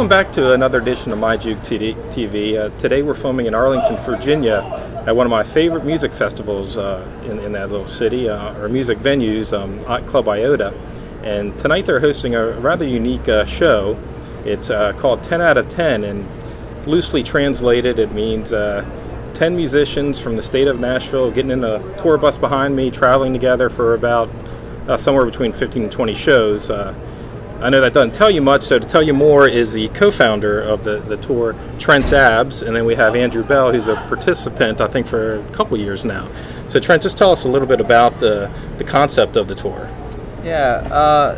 welcome back to another edition of MyJoogTV. Today we're filming in Arlington, Virginia at one of my favorite music festivals in that little city, or music venues, Club IOTA. And tonight they're hosting a rather unique show. It's called 10 Out of 10, and loosely translated it means 10 musicians from the state of Nashville getting in a tour bus behind me, traveling together for about somewhere between 15 and 20 shows. I know that doesn't tell you much, so to tell you more is the co-founder of the tour, Trent Dabbs, and then we have Belle, who's a participant, I think, for a couple years now. So Trent, just tell us a little bit about the concept of the tour. Yeah,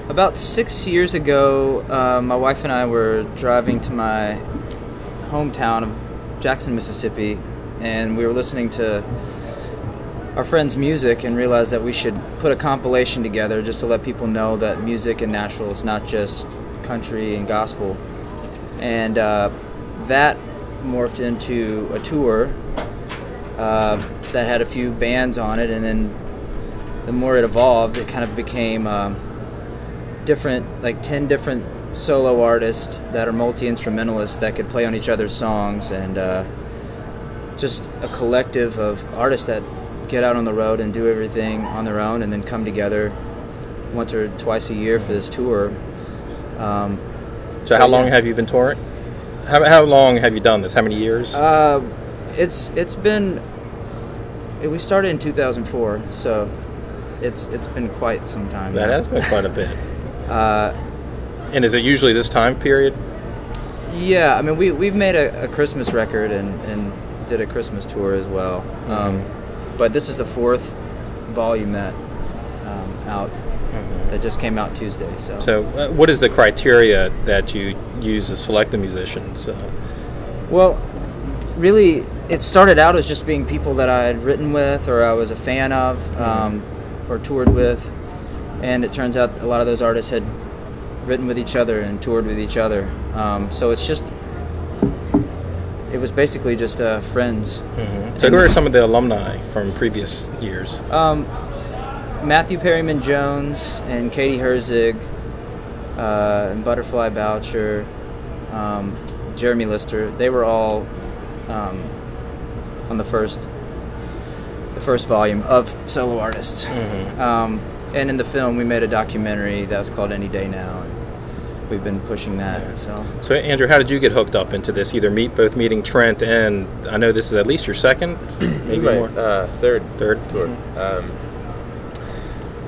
about 6 years ago, my wife and I were driving to my hometown of Jackson, Mississippi, and we were listening to our friends' music and realized that we should put a compilation together just to let people know that music in Nashville is not just country and gospel. And that morphed into a tour that had a few bands on it, and then the more it evolved, it kind of became different, like 10 different solo artists that are multi-instrumentalists that could play on each other's songs, and just a collective of artists that get out on the road and do everything on their own, and then come together once or twice a year for this tour. So how long have you been touring? How long have you done this? How many years? It's been, we started in 2004, so it's been quite some time. That has been quite a bit. And is it usually this time period? Yeah, I mean, we've made a Christmas record and did a Christmas tour as well. But this is the fourth volume that that just came out Tuesday. So what is the criteria that you use to select the musicians? Well, really, it started out as just being people that I had written with, or I was a fan of, or toured with, and it turns out a lot of those artists had written with each other and toured with each other. So it was basically just friends. So who are some of the alumni from previous years? Matthew Perryman Jones and Katie Herzig, and Butterfly Boucher, Jeremy Lister. They were all on the first volume of solo artists. And in the film, we made a documentary that was called Any Day Now. We've been pushing that. Yeah. So Andrew, how did you get hooked up into this? Either both meeting Trent, and I know this is at least your second, maybe more. Third tour.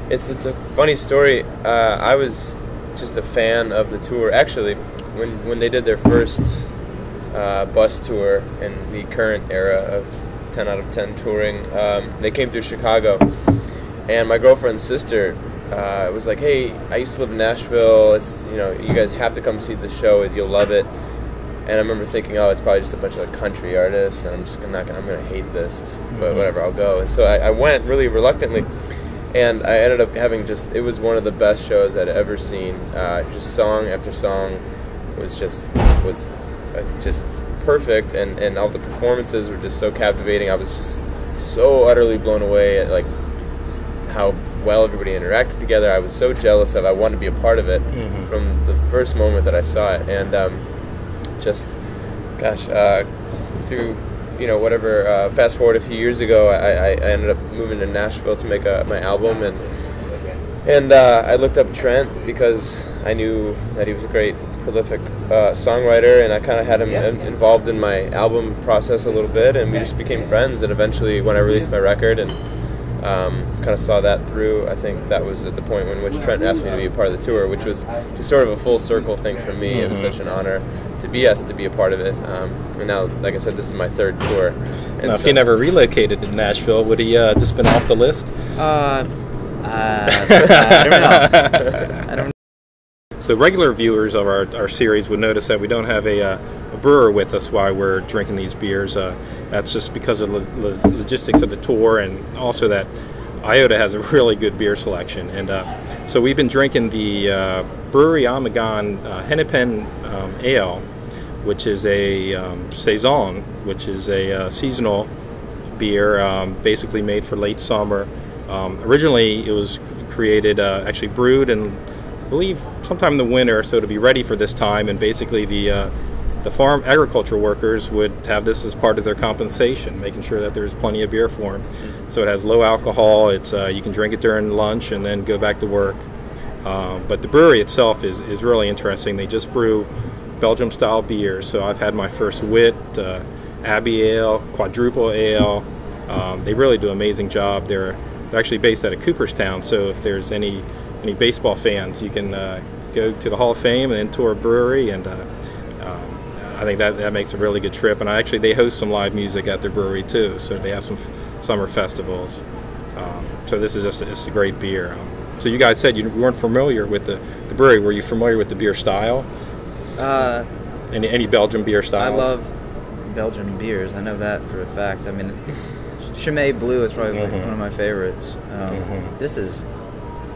It's a funny story. I was just a fan of the tour. Actually, when they did their first bus tour in the current era of 10 Out of 10 touring, they came through Chicago, and my girlfriend's sister was like, "Hey, I used to live in Nashville. It's, you guys have to come see the show. You'll love it." And I remember thinking, "Oh, it's probably just a bunch of country artists, and I'm gonna hate this, but whatever, I'll go." And so I went really reluctantly, and I ended up having it was one of the best shows I'd ever seen. Just song after song was just perfect, and all the performances were just so captivating. I was just so utterly blown away at just how well everybody interacted together. I was so jealous of. I wanted to be a part of it from the first moment that I saw it, and through whatever. Fast forward a few years ago, I ended up moving to Nashville to make my album, and I looked up Trent because I knew that he was a great, prolific songwriter, and I kind of had him involved in my album process a little bit, and we just became friends. And eventually, when I released my record and kind of saw that through, I think that was at the point in which Trent asked me to be a part of the tour, which was just sort of a full circle thing for me. It was such an honor to be asked to be a part of it. And now, like I said, this is my third tour. And now, if he never relocated to Nashville, would he just been off the list? I don't know. I don't know. So regular viewers of our series would notice that we don't have a brewer with us while we're drinking these beers. That's just because of the logistics of the tour, and also that IOTA has a really good beer selection. And so we've been drinking the Brewery Ommegang Hennepin Ale, which is a Saison, which is a seasonal beer basically made for late summer. Originally it was created, actually brewed in, I believe, sometime in the winter, so it'll be ready for this time. And basically, the farm agricultural workers would have this as part of their compensation, making sure that there's plenty of beer for them. So it has low alcohol. It's you can drink it during lunch and then go back to work. But the brewery itself is really interesting. They just brew Belgium style beers. So I've had my first Witte, Abbey Ale, Quadrupel Ale. They really do an amazing job. They're actually based out of Cooperstown. So if there's any baseball fans, you can go to the Hall of Fame and then tour a brewery, and I think that makes a really good trip. And they host some live music at their brewery too. So they have some summer festivals. So this is just a great beer. So you guys said you weren't familiar with the brewery. Were you familiar with the beer style? Any Belgian beer styles? I love Belgian beers. I know that for a fact. I mean, Chimay Blue is probably one of my favorites. This is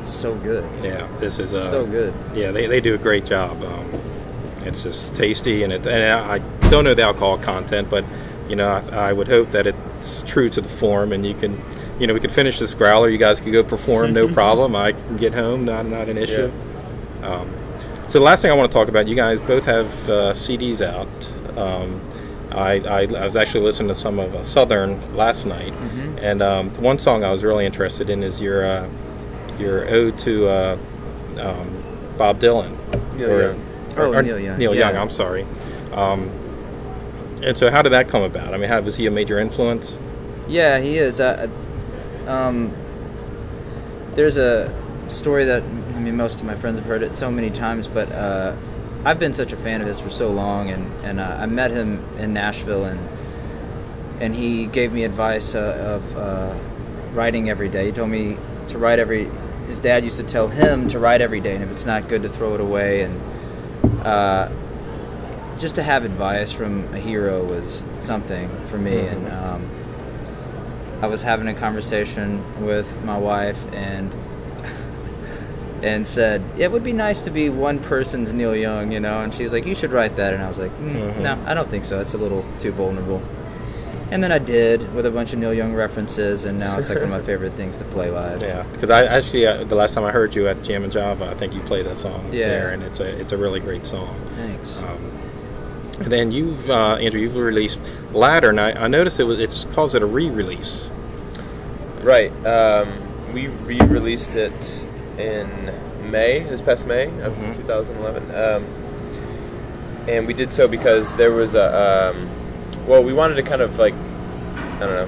so good. Yeah, this is so good. Yeah, they do a great job. It's just tasty, and I don't know the alcohol content, but I would hope that it's true to the form, and you can. We could finish this growler. You guys could go perform, no problem. I can get home, not an issue. Yeah. So the last thing I want to talk about, you guys both have CDs out. I was actually listening to some of Southern last night, and one song I was really interested in is your ode to Bob Dylan. Neil Young. Neil Young, I'm sorry. And so how did that come about? I mean, was he a major influence? Yeah, he is. There's a story that most of my friends have heard it so many times, but I've been such a fan of his for so long, and I met him in Nashville, and he gave me advice of writing every day. He told me to write his dad used to tell him to write every day, and if it's not good, to throw it away, and just to have advice from a hero was something for me. And I was having a conversation with my wife and said, it would be nice to be one person's Neil Young, and she's like, you should write that. And I was like, no, I don't think so. It's a little too vulnerable. And then I did, with a bunch of Neil Young references, and now it's like one of my favorite things to play live. Yeah, because I actually, the last time I heard you at Jam and Java, I think you played that song there, and it's a really great song. Thanks. And then Andrew, you've released Ladder, and I noticed it calls it a re-release. Right. We re-released it in this past May of 2011. And we did so because there was we wanted to kind of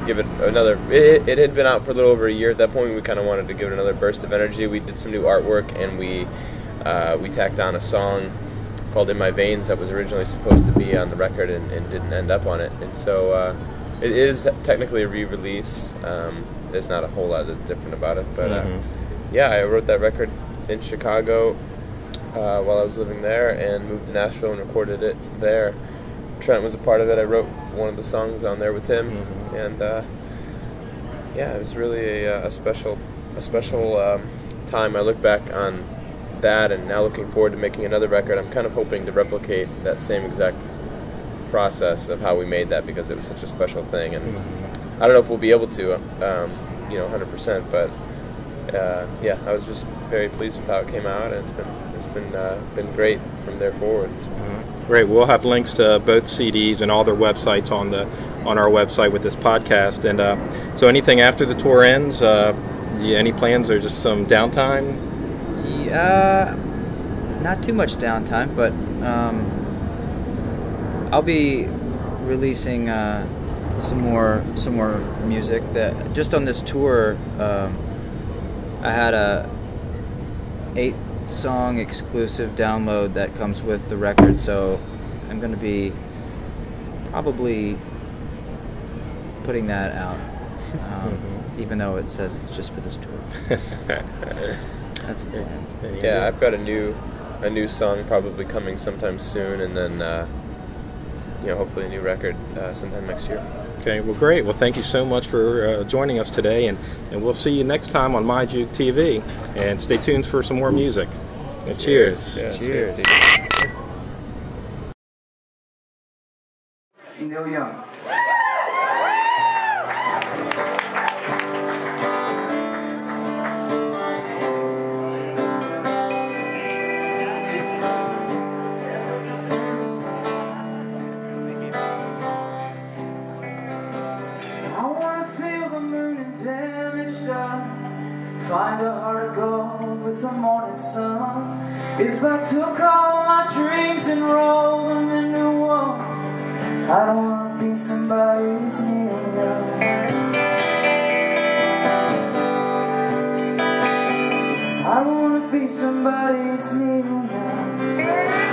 give it another, it had been out for a little over a year at that point. We kind of wanted to give it another burst of energy. We did some new artwork, and we tacked on a song called In My Veins that was originally supposed to be on the record and didn't end up on it. And so it is technically a re-release. There's not a whole lot that's different about it, but I wrote that record in Chicago while I was living there, and moved to Nashville and recorded it there. Trent was a part of it. I wrote one of the songs on there with him, and it was really a special time. I look back on that, and now looking forward to making another record. I'm kind of hoping to replicate that same exact process of how we made that, because it was such a special thing, and I don't know if we'll be able to, 100%, but I was just very pleased with how it came out, and it's been great from there forward. Great. We'll have links to both CDs and all their websites on our website with this podcast. And so, anything after the tour ends? Any plans, or just some downtime? Not too much downtime, but I'll be releasing some more music. That just on this tour, I had a 8-song exclusive download that comes with the record, so I'm going to be probably putting that out, even though it says it's just for this tour. That's the plan. Yeah, I've got a new song probably coming sometime soon, and then hopefully a new record sometime next year. Okay, well, great. Well, thank you so much for joining us today, and we'll see you next time on MyJoogTV. And stay tuned for some more music. And cheers. Yeah, cheers. Neil Young. find a heart of gold with the morning sun. If I took all my dreams and rolled them into one, I don't want to be somebody's Neil Young. I want to be somebody's Neil Young.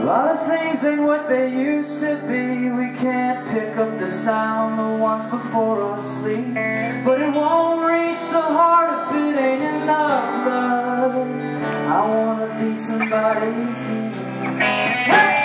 A lot of things ain't what they used to be. We can't pick up the sound the ones before us sleep, but it won't reach the heart if it ain't enough love. I wanna be somebody's hero. Hey!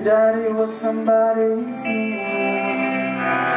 Daddy was somebody's Neil Young.